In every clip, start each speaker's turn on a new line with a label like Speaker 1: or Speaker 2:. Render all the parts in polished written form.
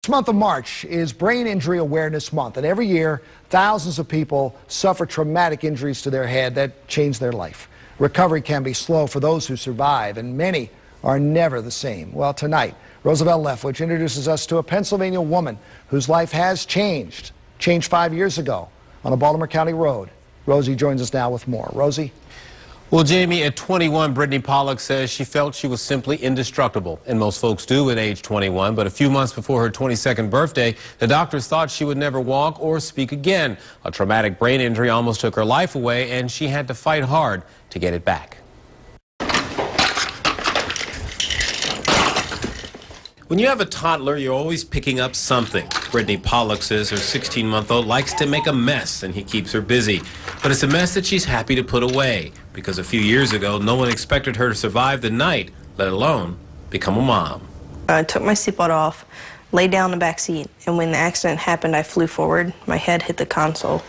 Speaker 1: This month of March is Brain Injury Awareness Month, and every year, thousands of people suffer traumatic injuries to their head that change their life. Recovery can be slow for those who survive, and many are never the same. Well, tonight, Roosevelt Leftwich introduces us to a Pennsylvania woman whose life has changed 5 years ago on a Baltimore County road. Rosie joins us now with more. Rosie?
Speaker 2: Well, Jamie, at 21, Brittany Pollock says she felt she was simply indestructible, and most folks do at age 21. But a few months before her 22nd birthday, the doctors thought she would never walk or speak again. A traumatic brain injury almost took her life away, and she had to fight hard to get it back. When you have a toddler, you're always picking up something. Brittany Pollock says her 16-month-old likes to make a mess, and he keeps her busy. But it's a mess that she's happy to put away, because a few years ago, no one expected her to survive the night, let alone become a mom.
Speaker 3: I took my seatbelt off, laid down in the back seat, and when the accident happened, I flew forward. My head hit the console,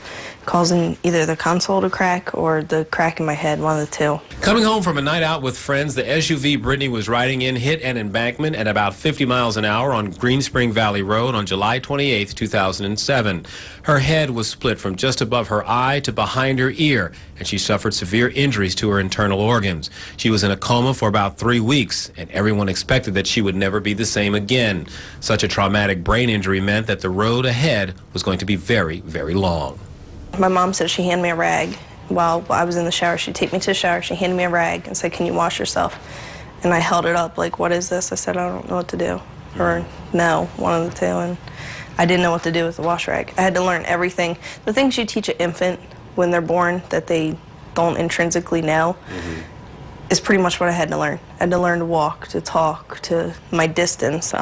Speaker 3: causing either the console to crack or the crack in my head, one of the two.
Speaker 2: Coming home from a night out with friends, the SUV Brittany was riding in hit an embankment at about 50 miles an hour on Green Spring Valley Road on July 28, 2007. Her head was split from just above her eye to behind her ear, and she suffered severe injuries to her internal organs. She was in a coma for about 3 weeks, and everyone expected that she would never be the same again. Such a traumatic brain injury meant that the road ahead was going to be very, very long.
Speaker 3: My mom said she handed me a rag. While I was in the shower, she'd take me to the shower, she handed me a rag and said, "Can you wash yourself?" And I held it up like, "What is this?" I said, "I don't know what to do." Or no, one of the two. And I didn't know what to do with the wash rag. I had to learn everything. The things you teach an infant when they're born that they don't intrinsically know is pretty much what I had to learn. I had to learn to walk, to talk, to my distance,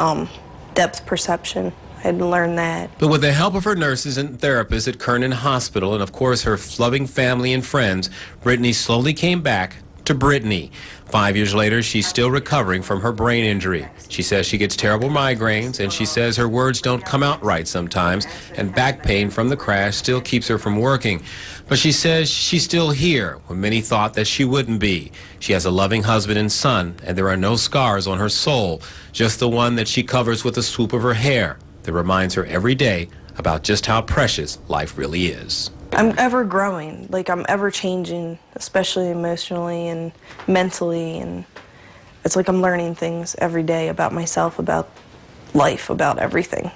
Speaker 3: depth perception. I had to learn that.
Speaker 2: But with the help of her nurses and therapists at Kernan Hospital, and of course her loving family and friends, Brittany slowly came back to Brittany. 5 years later, she's still recovering from her brain injury. She says she gets terrible migraines, and she says her words don't come out right sometimes, and back pain from the crash still keeps her from working. But she says she's still here when many thought that she wouldn't be. She has a loving husband and son, and there are no scars on her soul, just the one that she covers with a swoop of her hair that reminds her every day about just how precious life really is.
Speaker 3: I'm ever growing, like I'm ever changing, especially emotionally and mentally, and it's like I'm learning things every day about myself, about life, about everything.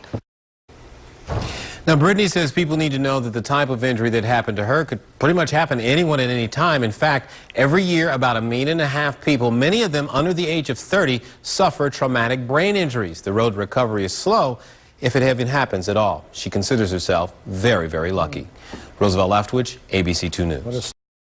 Speaker 2: Now, Brittany says people need to know that the type of injury that happened to her could pretty much happen to anyone at any time. In fact, every year about 1.5 million people, many of them under the age of 30, suffer traumatic brain injuries. The road to recovery is slow, if it even happens at all. She considers herself very, very lucky. Roosevelt Leftwich, ABC 2 News.